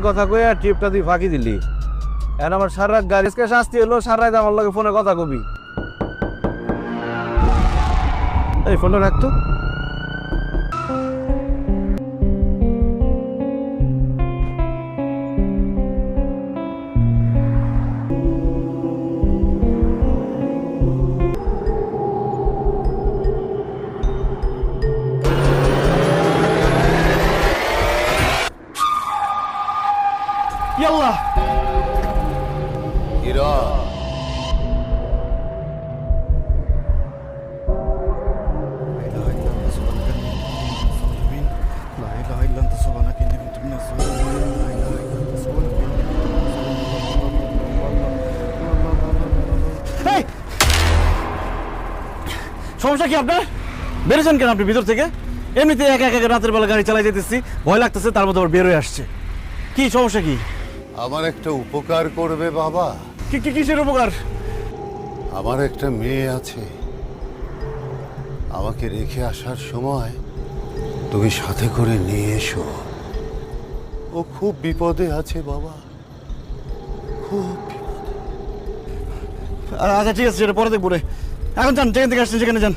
কথা কই আর ট্রিপটা তুই ফাঁকি দিলি। এখন আমার সারা রাত গাড়ি শাস্তি হলো, সারা রাত আমার লগে ফোনে কথা কবি। এই ফোনটা রাখতো। ইয়াল্লাহ হীরা সমস্যা কি আপনার? বেরোছেন কেন আপনি ভিতর থেকে? এমনিতে একা একা রাতের বেলা গাড়ি চালাই যেতেছি, ভয় লাগতেছে, তার মধ্যে আবার বের হয়ে আসছে। কি সমস্যা কি? আমার একটা উপকার করবে বাবা। কি কি কিসের উপকার? আমার একটা মেয়ে আছে, আমাকে রেখে আসার সময় তুমি সাথে করে নিয়ে এসো। ও খুব বিপদে আছে বাবা, খুব বিপদে। আচ্ছা ঠিক আছে, সেটা পরে দেখবো রে। এখন যান, যেখান থেকে আসছেন সেখানে যান।